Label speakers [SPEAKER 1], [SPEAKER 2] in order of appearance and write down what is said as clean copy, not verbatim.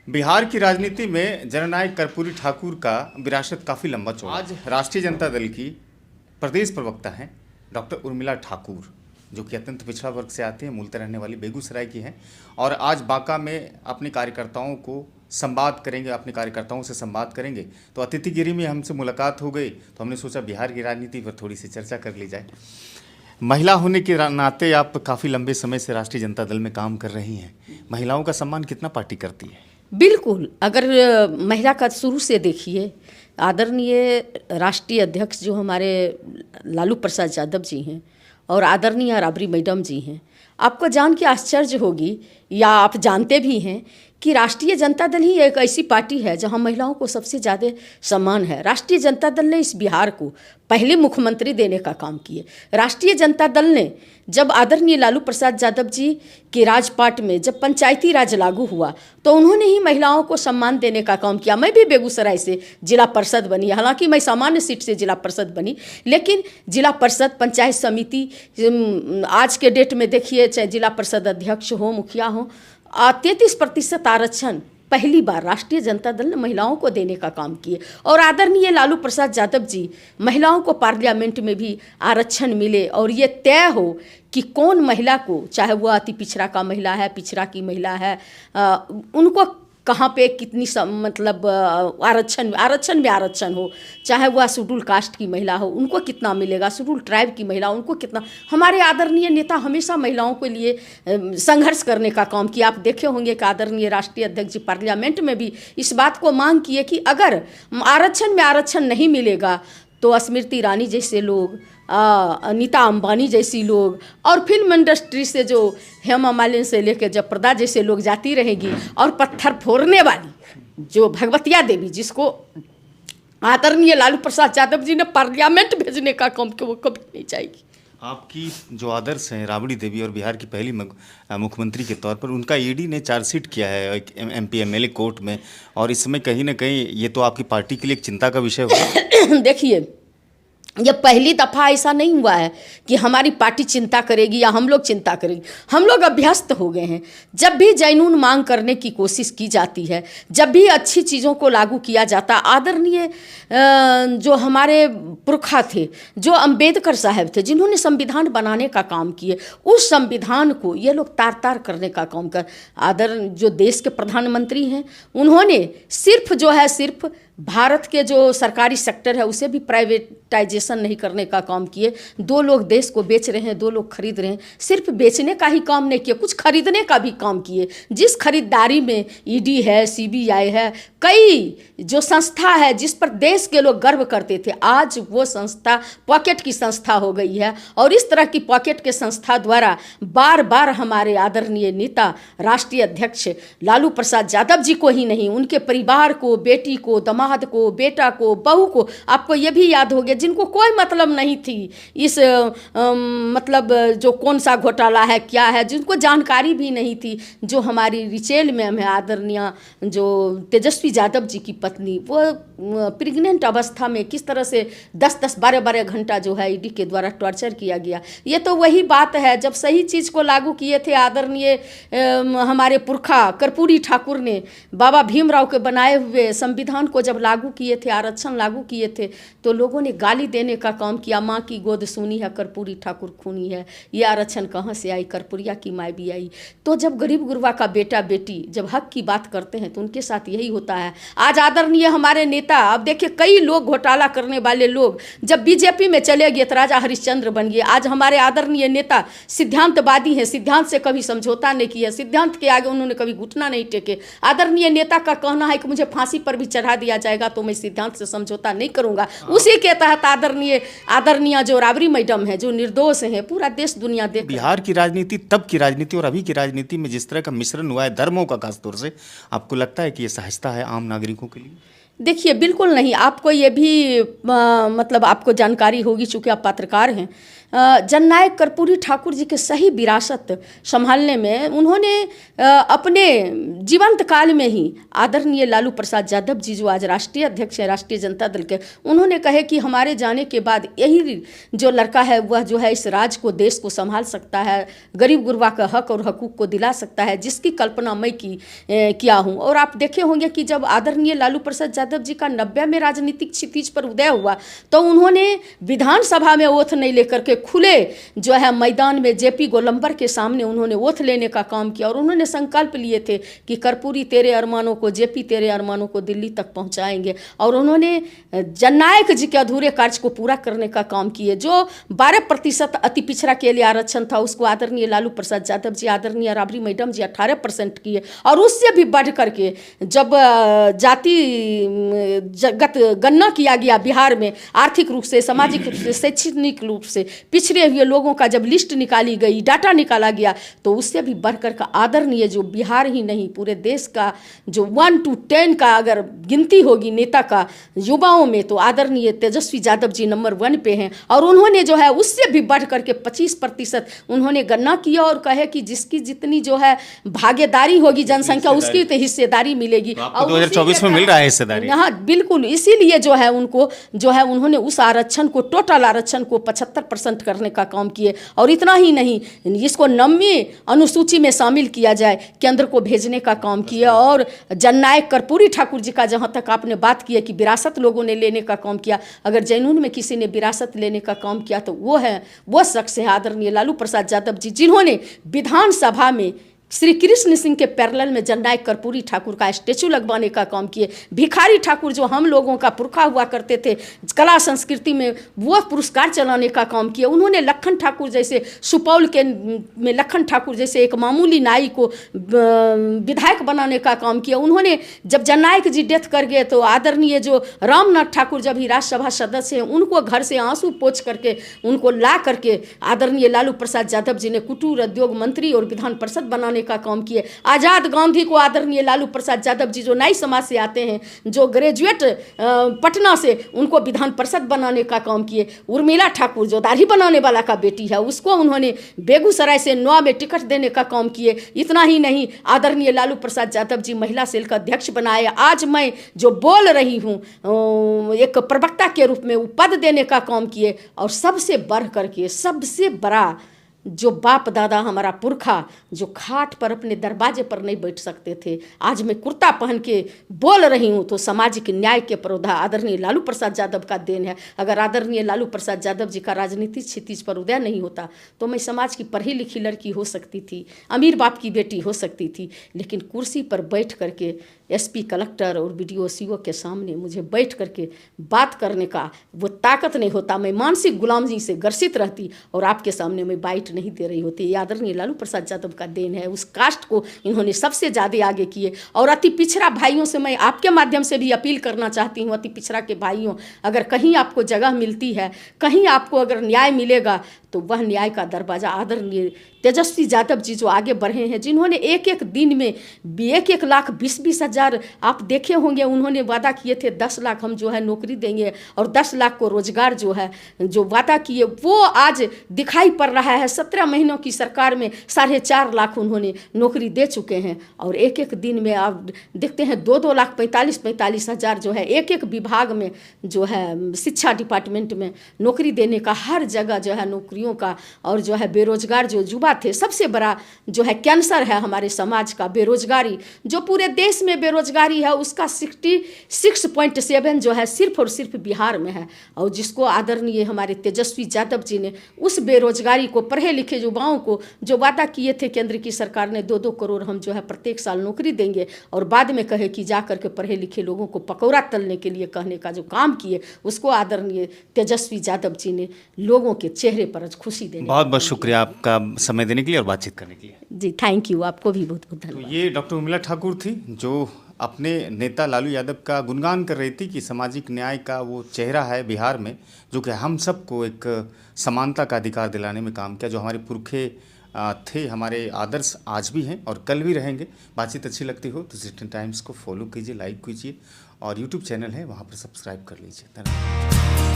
[SPEAKER 1] बिहार की राजनीति में जननायक कर्पूरी ठाकुर का विरासत काफ़ी लंबा चौड़ा। आज राष्ट्रीय जनता दल की प्रदेश प्रवक्ता हैं डॉक्टर उर्मिला ठाकुर, जो कि अत्यंत पिछड़ा वर्ग से आती हैं, मूलतः रहने वाली बेगूसराय की हैं, और आज बांका में अपने कार्यकर्ताओं को संवाद करेंगे, अपने कार्यकर्ताओं से संवाद करेंगे। तो अतिथिगिरी में हमसे मुलाकात हो गई तो हमने सोचा बिहार की राजनीति पर थोड़ी सी चर्चा कर ली जाए। महिला होने के नाते आप काफ़ी लंबे समय से राष्ट्रीय जनता दल में काम कर रही हैं। महिलाओं का सम्मान कितना पार्टी करती है?
[SPEAKER 2] बिल्कुल, अगर महिला का शुरू से देखिए, आदरणीय राष्ट्रीय अध्यक्ष जो हमारे लालू प्रसाद यादव जी हैं और आदरणीय राबड़ी मैडम जी हैं, आपको जान के आश्चर्य होगी या आप जानते भी हैं कि राष्ट्रीय जनता दल ही एक ऐसी पार्टी है जहां महिलाओं को सबसे ज़्यादा सम्मान है। राष्ट्रीय जनता दल ने इस बिहार को पहले मुख्यमंत्री देने का काम किए। राष्ट्रीय जनता दल ने जब आदरणीय लालू प्रसाद यादव जी के राजपाट में जब पंचायती राज लागू हुआ तो उन्होंने ही महिलाओं को सम्मान देने का काम किया। मैं भी बेगूसराय से जिला परिषद बनी, हालांकि मैं सामान्य सीट से जिला परिषद बनी, लेकिन जिला परिषद, पंचायत समिति, आज के डेट में देखिए, चाहे जिला परिषद अध्यक्ष हो, मुखिया हो, 33% आरक्षण पहली बार राष्ट्रीय जनता दल ने महिलाओं को देने का काम किए। और आदरणीय लालू प्रसाद यादव जी महिलाओं को पार्लियामेंट में भी आरक्षण मिले और ये तय हो कि कौन महिला को, चाहे वह अति पिछड़ा का महिला है, पिछड़ा की महिला है, उनको कहाँ पे कितनी मतलब आरक्षण में आरक्षण हो, चाहे वह शेड्यूल कास्ट की महिला हो उनको कितना मिलेगा, शेड्यूल ट्राइब की महिला उनको कितना। हमारे आदरणीय नेता हमेशा महिलाओं के लिए संघर्ष करने का काम किया। आप देखे होंगे कि आदरणीय राष्ट्रीय अध्यक्ष जी पार्लियामेंट में भी इस बात को मांग किए कि अगर आरक्षण में आरक्षण नहीं मिलेगा तो स्मृति ईरानी जैसे लोग, अनीता अंबानी जैसी लोग, और फिल्म इंडस्ट्री से जो हेमा मालिनी से लेकर जयप्रदा जैसे लोग जाती रहेगी, और पत्थर फोड़ने वाली जो भगवतिया देवी, जिसको आदरणीय लालू प्रसाद यादव जी ने पार्लियामेंट भेजने का काम किया, वो कभी नहीं जाएगी।
[SPEAKER 1] आपकी जो आदर्श हैं राबड़ी देवी और बिहार की पहली मुख्यमंत्री के तौर पर, उनका ईडी ने चार्जशीट किया है MP MLA कोर्ट में, और इस समय कहीं ना कहीं ये तो आपकी पार्टी के लिए एक चिंता का विषय होगा।
[SPEAKER 2] देखिए, ये पहली दफ़ा ऐसा नहीं हुआ है कि हमारी पार्टी चिंता करेगी या हम लोग चिंता करेंगे। हम लोग अभ्यस्त हो गए हैं। जब भी जनून मांग करने की कोशिश की जाती है, जब भी अच्छी चीज़ों को लागू किया जाता, आदरणीय जो हमारे पुरखा थे, जो अंबेडकर साहब थे, जिन्होंने संविधान बनाने का काम किए, उस संविधान को ये लोग तार तार करने का काम कर, जो देश के प्रधानमंत्री हैं, उन्होंने सिर्फ भारत के जो सरकारी सेक्टर है उसे भी प्राइवेटाइजेशन नहीं करने का काम किए। 2 लोग देश को बेच रहे हैं, 2 लोग खरीद रहे हैं। सिर्फ बेचने का ही काम नहीं किया, कुछ खरीदने का भी काम किए। जिस खरीदारी में ED है, CBI है, कई जो संस्था है जिस पर देश के लोग गर्व करते थे, आज वो संस्था पॉकेट की संस्था हो गई है। और इस तरह की पॉकेट के संस्था द्वारा बार बार हमारे आदरणीय नेता राष्ट्रीय अध्यक्ष लालू प्रसाद यादव जी को ही नहीं, उनके परिवार को, बेटी को, दामाद को, बेटा को, बहू को, आपको ये भी याद हो गया, जिनको कोई मतलब नहीं थी इस मतलब जो कौन सा घोटाला है, क्या है, जिनको जानकारी भी नहीं थी, जो हमारी रिचेल में हमें आदरणीय जो तेजस्वी यादव जी की पत्नी, वो प्रेग्नेंट अवस्था में किस तरह से 10-10, 12-12 घंटा जो है ED के द्वारा टॉर्चर किया गया। ये तो वही बात है, जब सही चीज़ को लागू किए थे आदरणीय हमारे पुरखा कर्पूरी ठाकुर ने, बाबा भीमराव के बनाए हुए संविधान को जब लागू किए थे, आरक्षण लागू किए थे, तो लोगों ने गाली देने का काम किया। माँ की गोद सुनी है, कर्पूरी ठाकुर खूनी है, ये आरक्षण कहाँ से आई, कर्पूरिया की माँ भी आई। तो जब गरीब गुरबा का बेटा बेटी जब हक की बात करते हैं तो उनके साथ यही होता है। आज आदरणीय हमारे नेता, अब देखिए, कई लोग घोटाला करने वाले लोग जब BJP में चले गए तो राजा हरिश्चंद्र बन गए। आज हमारे आदरणीय नेता सिद्धांतवादी हैं, सिद्धांत से कभी समझौता नहीं किया, सिद्धांत के आगे उन्होंने कभी घुटना नहीं टेके। आदरणीय नेता का कहना है कि मुझे फांसी पर भी चढ़ा दिया जाएगा तो मैं सिद्धांत से समझौता नहीं करूंगा। उसी के तहत आदरणीय जो राबड़ी मैडम है, जो निर्दोष है, पूरा देश दुनिया देख।
[SPEAKER 1] बिहार की राजनीति, तब की राजनीति और अभी की राजनीति में जिस तरह का मिश्रण हुआ है धर्मों का, खासतौर से, आपको लगता है कि ये सहायता है आम नागरिकों के लिए?
[SPEAKER 2] देखिए, बिल्कुल नहीं। आपको ये भी मतलब आपको जानकारी होगी, चूँकि आप पत्रकार हैं। जननायक कर्पूरी ठाकुर जी के सही विरासत संभालने में उन्होंने अपने जीवंत काल में ही आदरणीय लालू प्रसाद यादव जी, जो आज राष्ट्रीय अध्यक्ष हैं राष्ट्रीय जनता दल के, उन्होंने कहे कि हमारे जाने के बाद यही जो लड़का है वह जो है इस राज्य को, देश को संभाल सकता है, गरीब गुरबा का हक और हकूक़ को दिला सकता है, जिसकी कल्पना मैं किया हूँ। और आप देखे होंगे कि जब आदरणीय लालू प्रसाद यादव जी का 90 में राजनीतिक क्षितिज पर उदय हुआ, तो उन्होंने विधानसभा में ओथ नहीं लेकर के खुले जो है मैदान में जेपी गोलंबर के सामने उन्होंने ओथ लेने का काम किया। और उन्होंने संकल्प लिए थे कि कर्पूरी तेरे अरमानों को, जेपी तेरे अरमानों को दिल्ली तक पहुंचाएंगे। और उन्होंने जननायक जी के अधूरे कार्य को पूरा करने का काम किए। जो 12% अति पिछड़ा के लिए आरक्षण था, उसको आदरणीय लालू प्रसाद यादव जी, आदरणीय राबड़ी मैडम जी 18% किए। और उससे भी बढ़ करके जब जातिगत गणना किया गया बिहार में, आर्थिक रूप से, सामाजिक रूप से, शैक्षणिक रूप से पिछड़े हुए लोगों का जब लिस्ट निकाली गई, डाटा निकाला गया, तो उससे भी बढ़कर का आदरणीय, जो बिहार ही नहीं पूरे देश का जो 1 to 10 का अगर गिनती होगी नेता का युवाओं में, तो आदरणीय तेजस्वी यादव जी नंबर 1 पे हैं। और उन्होंने जो है उससे भी बढ़ करके 25% उन्होंने गणना किया और कहे कि जिसकी जितनी जो है भागीदारी होगी जनसंख्या, उसकी तो हिस्सेदारी मिलेगी।
[SPEAKER 1] तो आपको 2024 में मिल रहा है हिस्सेदारी?
[SPEAKER 2] हाँ, बिल्कुल। इसीलिए जो है उनको जो है उन्होंने उस आरक्षण को, टोटल आरक्षण को 75% करने का काम किए। और इतना ही नहीं, इसको 9वीं अनुसूची में शामिल किया जाए, केंद्र को भेजने का काम किया। और जननायक कर्पूरी ठाकुर जी का, जहाँ तक आपने बात की है कि विरासत लोगों ने लेने का काम किया, अगर जैनून में किसी ने विरासत लेने का काम किया तो वो शख्स है आदरणीय लालू प्रसाद यादव जी, जिन्होंने विधानसभा में श्री कृष्ण सिंह के पैरेलल में जननायक कर्पूरी ठाकुर का स्टेचू लगवाने का काम किए। भिखारी ठाकुर, जो हम लोगों का पुरखा हुआ करते थे कला संस्कृति में, वो पुरस्कार चलाने का काम किया। उन्होंने लखन ठाकुर जैसे, सुपौल के में लखन ठाकुर जैसे एक मामूली नाई को विधायक बनाने का काम किया। उन्होंने जब जननायक जी डेथ कर गए, तो आदरणीय जो रामनाथ ठाकुर जब ही राज्यसभा सदस्य हैं, उनको घर से आंसू पोंछ करके उनको ला करके आदरणीय लालू प्रसाद यादव जी ने कुटीर उद्योग मंत्री और विधान परिषद बनाने का काम किए। आजाद गांधी को आदरणीय लालू प्रसाद यादव जी, जो नाई समाज से आते हैं, जो ग्रेजुएट पटना से, उनको विधान परिषद बनाने का काम किए। उर्मिला ठाकुर, जो दाढ़ी बनाने वाला का बेटी है, उसको उन्होंने बेगूसराय से 9 में टिकट देने का काम किए। इतना ही नहीं, आदरणीय लालू प्रसाद यादव जी महिला सेल का अध्यक्ष बनाए। आज मैं जो बोल रही हूँ एक प्रवक्ता के रूप में, वो पद देने का काम किए। और सबसे बढ़ करके, सबसे बड़ा, जो बाप दादा हमारा पुरखा जो खाट पर अपने दरवाजे पर नहीं बैठ सकते थे, आज मैं कुर्ता पहन के बोल रही हूँ, तो सामाजिक न्याय के पुरोधा आदरणीय लालू प्रसाद यादव का देन है। अगर आदरणीय लालू प्रसाद यादव जी का राजनीतिक क्षितिज पर उदय नहीं होता, तो मैं समाज की पढ़ी लिखी लड़की हो सकती थी, अमीर बाप की बेटी हो सकती थी, लेकिन कुर्सी पर बैठ करके एसपी, कलेक्टर और बीडीओ, सीओ के सामने मुझे बैठ करके बात करने का वो ताकत नहीं होता। मैं मानसिक गुलामी से ग्रसित रहती और आपके सामने मैं बाइट नहीं दे रही होती। ये आदरणीय लालू प्रसाद यादव का देन है। उस कास्ट को इन्होंने सबसे ज़्यादा आगे किए। और अति पिछड़ा भाइयों से मैं आपके माध्यम से भी अपील करना चाहती हूँ, अति पिछड़ा के भाइयों, अगर कहीं आपको जगह मिलती है, कहीं आपको अगर न्याय मिलेगा, तो वह न्याय का दरवाज़ा आदरणीय तेजस्वी यादव जी जो आगे बढ़े हैं, जिन्होंने एक एक दिन में 1 लाख 20 हज़ार, आप देखे होंगे, उन्होंने वादा किए थे 10 लाख हम जो है नौकरी देंगे और 10 लाख को रोजगार जो है जो वादा किए, वो आज दिखाई पड़ रहा है। 17 महीनों की सरकार में 4.5 लाख उन्होंने नौकरी दे चुके हैं। और एक एक दिन में आप देखते हैं 2-2 लाख 45 हज़ार जो है एक एक विभाग में जो है शिक्षा डिपार्टमेंट में नौकरी देने का, हर जगह जो है नौकरियों का। और जो है बेरोजगार जो युवा थे, सबसे बड़ा जो है कैंसर है हमारे समाज का बेरोजगारी, जो पूरे देश में बेरोजगारी है उसका 66.7 जो है सिर्फ और सिर्फ बिहार में है। और जिसको आदरणीय हमारे तेजस्वी यादव जी ने उस बेरोजगारी को, पढ़े लिखे युवाओं को जो वादा किए थे केंद्र की सरकार ने 2-2 करोड़ हम जो है प्रत्येक साल नौकरी देंगे, और बाद में कहे कि जा करके पढ़े लिखे लोगों को पकौड़ा तलने के लिए कहने का जो काम किए, उसको आदरणीय तेजस्वी यादव जी ने लोगों के चेहरे पर खुशी देने।
[SPEAKER 1] बहुत बहुत शुक्रिया आपका समय देने के लिए और बातचीत करने के लिए।
[SPEAKER 2] जी, थैंक यू, आपको भी बहुत बहुत धन्यवाद।
[SPEAKER 1] तो ये डॉक्टर उर्मिला ठाकुर थी, जो अपने नेता लालू यादव का गुणगान कर रही थी कि सामाजिक न्याय का वो चेहरा है बिहार में, जो कि हम सबको एक समानता का अधिकार दिलाने में काम किया। जो हमारे पुरखे थे, हमारे आदर्श आज भी हैं और कल भी रहेंगे। बातचीत अच्छी लगती हो तो सिटीजन टाइम्स को फॉलो कीजिए, लाइक कीजिए और यूट्यूब चैनल है वहाँ पर सब्सक्राइब कर लीजिए। धन्यवाद।